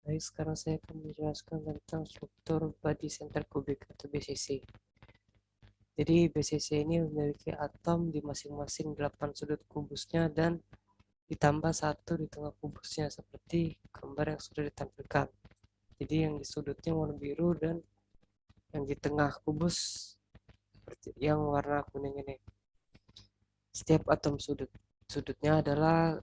Baik, sekarang saya akan menjelaskan tentang struktur body center cubic atau BCC. Jadi BCC ini memiliki atom di masing-masing 8 sudut kubusnya dan ditambah satu di tengah kubusnya seperti gambar yang sudah ditampilkan. Jadi yang di sudutnya warna biru dan yang di tengah kubus seperti yang warna kuning ini. Setiap atom sudutnya adalah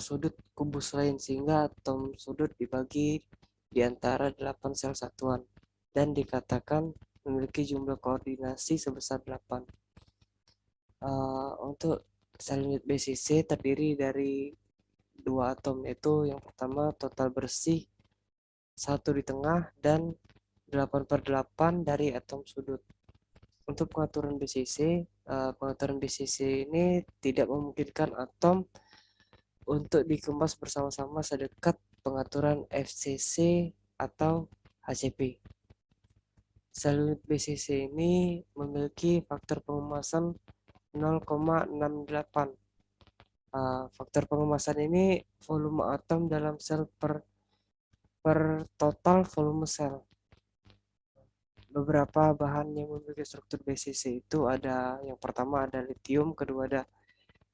sudut kubus lain sehingga atom sudut dibagi di antara 8 sel satuan dan dikatakan memiliki jumlah koordinasi sebesar 8. Untuk sel unit BCC terdiri dari dua atom, yaitu yang pertama total bersih satu di tengah dan 8/8 dari atom sudut. Untuk pengaturan BCC ini tidak memungkinkan atom untuk dikemas bersama-sama sedekat pengaturan FCC atau HCP. Sel unit BCC ini memiliki faktor pengemasan 0,68. Faktor pengemasan ini volume atom dalam sel per total volume sel. Beberapa bahan yang memiliki struktur BCC itu ada, yang pertama ada lithium, kedua ada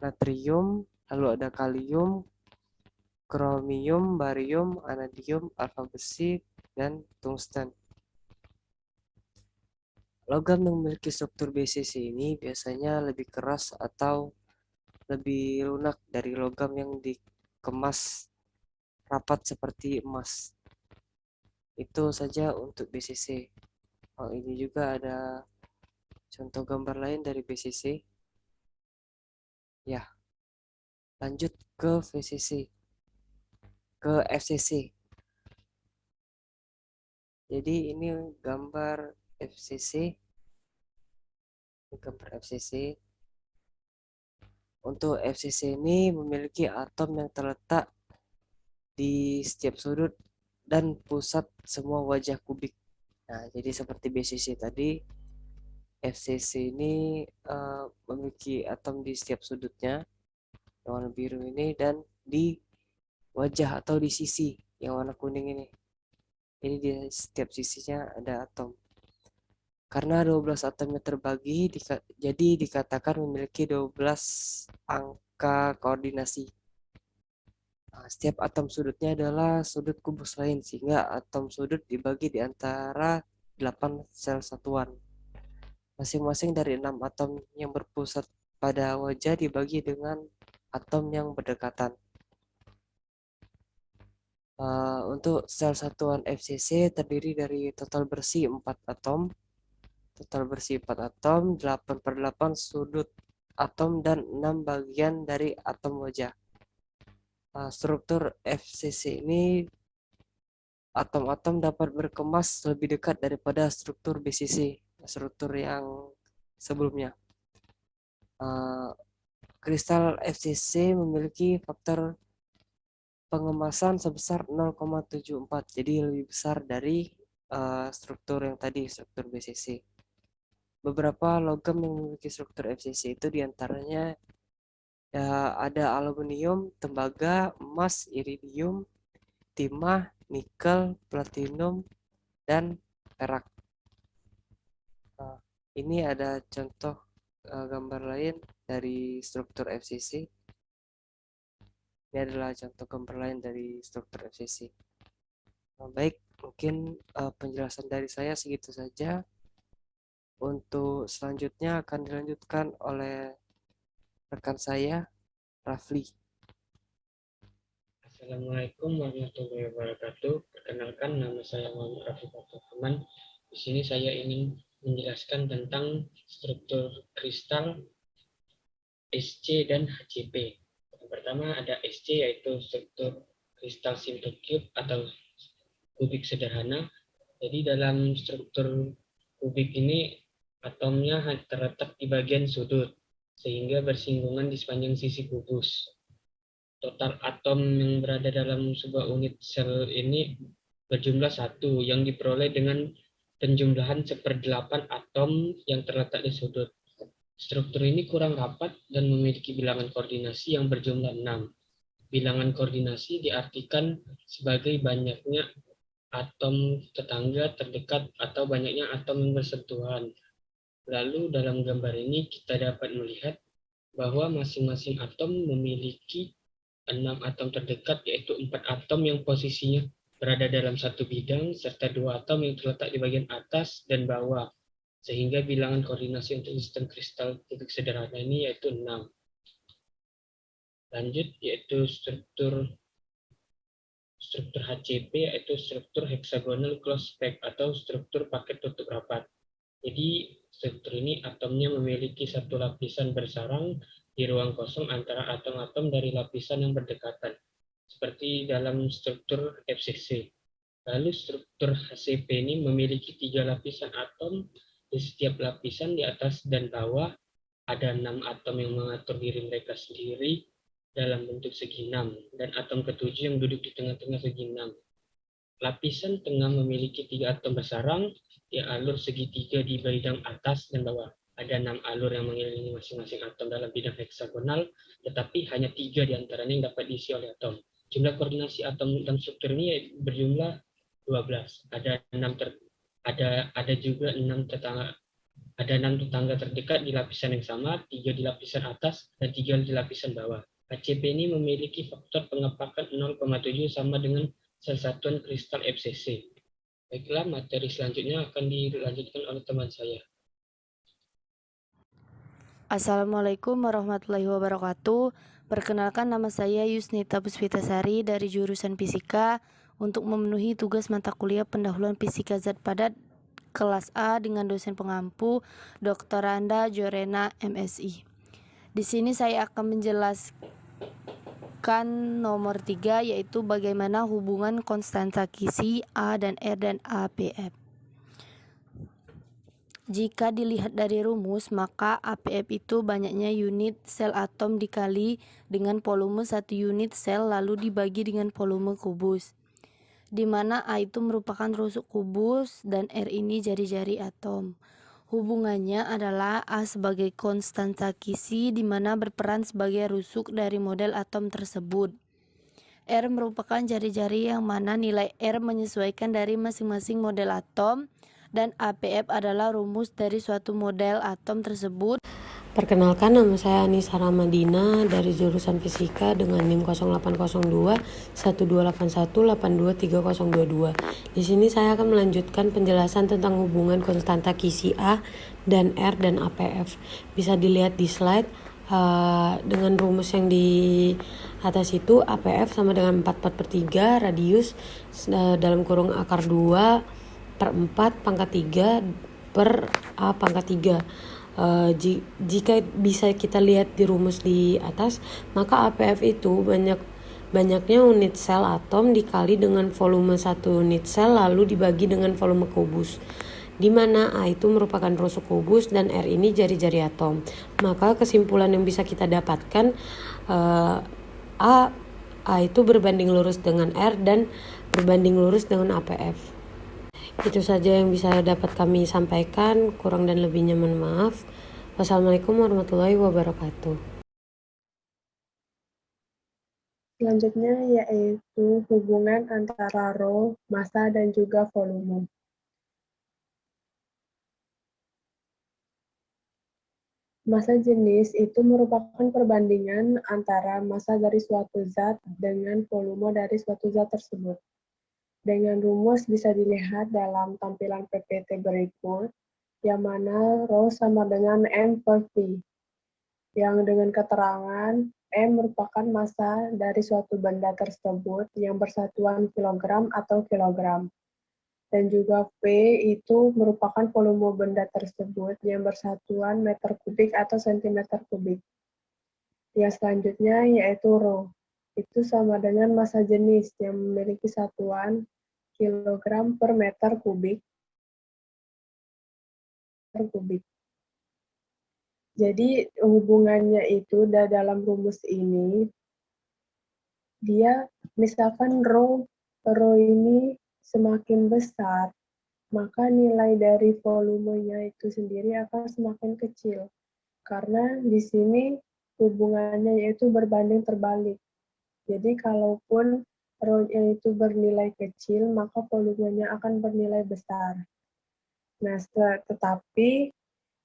natrium, lalu ada kalium, kromium, barium, vanadium, alfa besi, dan tungsten. Logam yang memiliki struktur BCC ini biasanya lebih keras atau lebih lunak dari logam yang dikemas rapat seperti emas. Itu saja untuk BCC. Ini juga ada contoh gambar lain dari BCC. Ya, lanjut ke VCC, ke FCC. Jadi ini gambar FCC, gambar FCC. Untuk FCC ini memiliki atom yang terletak di setiap sudut dan pusat semua wajah kubik. Nah, jadi seperti BCC tadi, FCC ini memiliki atom di setiap sudutnya, yang warna biru ini, dan di wajah atau di sisi yang warna kuning ini. Jadi di setiap sisinya ada atom. Karena 12 atomnya terbagi, jadi dikatakan memiliki 12 angka koordinasi. Setiap atom sudutnya adalah sudut kubus lain, sehingga atom sudut dibagi di antara 8 sel satuan. Masing-masing dari 6 atom yang berpusat pada wajah dibagi dengan atom yang berdekatan. Untuk sel satuan FCC terdiri dari total bersih 4 atom, 8/8 sudut atom, dan 6 bagian dari atom wajah. Struktur FCC ini, atom-atom dapat berkemas lebih dekat daripada struktur BCC, struktur yang sebelumnya. Kristal FCC memiliki faktor pengemasan sebesar 0,74, jadi lebih besar dari struktur yang tadi, struktur BCC. Beberapa logam yang memiliki struktur FCC itu diantaranya ya, ada aluminium, tembaga, emas, iridium, timah, nikel, platinum, dan perak. Ini ada contoh gambar lain dari struktur FCC. Ini adalah contoh gambar lain dari struktur FCC. Baik, mungkin penjelasan dari saya segitu saja. Untuk selanjutnya akan dilanjutkan oleh rekan saya, Rafli. Assalamualaikum warahmatullahi wabarakatuh. Perkenalkan, nama saya Muhammad Rafiq Abdurrahman. Di sini saya ingin menjelaskan tentang struktur kristal SC dan HCP. Yang pertama ada SC, yaitu struktur kristal simple cube atau kubik sederhana. Jadi dalam struktur kubik ini atomnya terletak di bagian sudut sehingga bersinggungan di sepanjang sisi kubus. Total atom yang berada dalam sebuah unit sel ini berjumlah 1 yang diperoleh dengan penjumlahan 1/8 atom yang terletak di sudut. Struktur ini kurang rapat dan memiliki bilangan koordinasi yang berjumlah 6. Bilangan koordinasi diartikan sebagai banyaknya atom tetangga terdekat atau banyaknya atom yang bersentuhan. Lalu dalam gambar ini kita dapat melihat bahwa masing-masing atom memiliki 6 atom terdekat, yaitu 4 atom yang posisinya berada dalam satu bidang, serta 2 atom yang terletak di bagian atas dan bawah. Sehingga bilangan koordinasi untuk sistem kristal titik sederhana ini yaitu 6. Lanjut, yaitu struktur HCP, yaitu struktur hexagonal closed pack atau struktur paket tutup rapat. Jadi struktur ini atomnya memiliki satu lapisan bersarang di ruang kosong antara atom-atom dari lapisan yang berdekatan, seperti dalam struktur FCC. Lalu struktur HCP ini memiliki 3 lapisan atom, di setiap lapisan di atas dan bawah ada 6 atom yang mengatur diri mereka sendiri dalam bentuk segi 6, dan atom ketujuh yang duduk di tengah-tengah segi 6. Lapisan tengah memiliki 3 atom bersarang di alur segitiga di bidang atas dan bawah. Ada 6 alur yang mengelilingi masing-masing atom dalam bidang heksagonal, tetapi hanya 3 diantaranya yang dapat diisi oleh atom. Jumlah koordinasi atom dalam struktur ini berjumlah 12. Ada juga 6 tetangga. Ada 6 tetangga terdekat di lapisan yang sama, 3 di lapisan atas dan 3 di lapisan bawah. HCP ini memiliki faktor pengepakan 0,7 sama dengan sel satuan kristal FCC. Baiklah, materi selanjutnya akan dilanjutkan oleh teman saya. Assalamualaikum warahmatullahi wabarakatuh. Perkenalkan, nama saya Yusnita Puspitasari dari jurusan Fisika untuk memenuhi tugas mata kuliah pendahuluan fisika zat padat kelas A dengan dosen pengampu Dr. Randa Jorena MSI. Di sini saya akan menjelaskan nomor 3, yaitu bagaimana hubungan konstanta Kisi A dan R dan APF. Jika dilihat dari rumus, maka APF itu banyaknya unit sel atom dikali dengan volume 1 unit sel lalu dibagi dengan volume kubus, di mana A itu merupakan rusuk kubus dan R ini jari-jari atom. Hubungannya adalah A sebagai konstanta Kisi di mana berperan sebagai rusuk dari model atom tersebut. R merupakan jari-jari yang mana nilai R menyesuaikan dari masing-masing model atom, dan APF adalah rumus dari suatu model atom tersebut. Perkenalkan, nama saya Anissa Ramadina dari jurusan Fisika dengan NIM 0802 1281 823022. Di sini saya akan melanjutkan penjelasan tentang hubungan konstanta Kisi A dan R dan APF. Bisa dilihat di slide dengan rumus yang di atas itu, APF sama dengan 4/3 radius dalam kurung akar 2 per 4 pangkat 3 per A pangkat 3. Jika bisa kita lihat di rumus di atas, maka APF itu banyaknya unit sel atom dikali dengan volume 1 unit sel lalu dibagi dengan volume kubus, di mana A itu merupakan rusuk kubus dan R ini jari-jari atom. Maka kesimpulan yang bisa kita dapatkan, A itu berbanding lurus dengan R dan berbanding lurus dengan APF. Itu saja yang bisa dapat kami sampaikan, kurang dan lebihnya mohon maaf. Wassalamualaikum warahmatullahi wabarakatuh. Selanjutnya yaitu hubungan antara rho, massa, dan juga volume. Massa jenis itu merupakan perbandingan antara massa dari suatu zat dengan volume dari suatu zat tersebut. Dengan rumus bisa dilihat dalam tampilan PPT berikut, yang mana rho sama dengan M per V, yang dengan keterangan M merupakan massa dari suatu benda tersebut yang bersatuan kilogram atau kilogram. Dan juga V itu merupakan volume benda tersebut yang bersatuan meter kubik atau sentimeter kubik. Yang selanjutnya yaitu rho. Itu sama dengan massa jenis yang memiliki satuan kilogram per meter kubik. Jadi hubungannya itu dalam rumus ini, dia misalkan rho ini semakin besar, maka nilai dari volumenya itu sendiri akan semakin kecil. Karena di sini hubungannya yaitu berbanding terbalik. Jadi kalaupun rho-nya itu bernilai kecil, maka volumenya akan bernilai besar. Nah, tetapi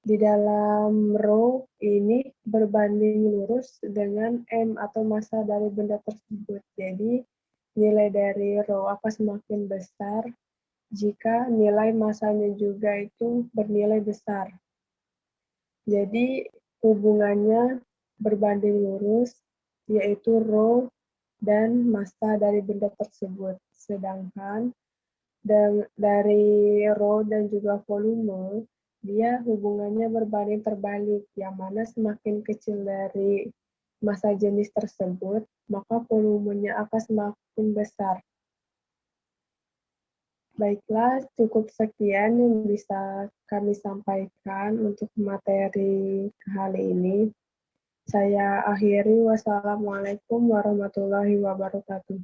di dalam rho ini berbanding lurus dengan M atau massa dari benda tersebut. Jadi, nilai dari rho akan semakin besar jika nilai massanya juga itu bernilai besar. Jadi, hubungannya berbanding lurus, yaitu rho dan massa dari benda tersebut. Sedangkan dari rho dan juga volume, dia hubungannya berbanding terbalik, yang mana semakin kecil dari massa jenis tersebut, maka volumenya akan semakin besar. Baiklah, cukup sekian yang bisa kami sampaikan untuk materi kali ini. Saya akhiri, wassalamualaikum warahmatullahi wabarakatuh.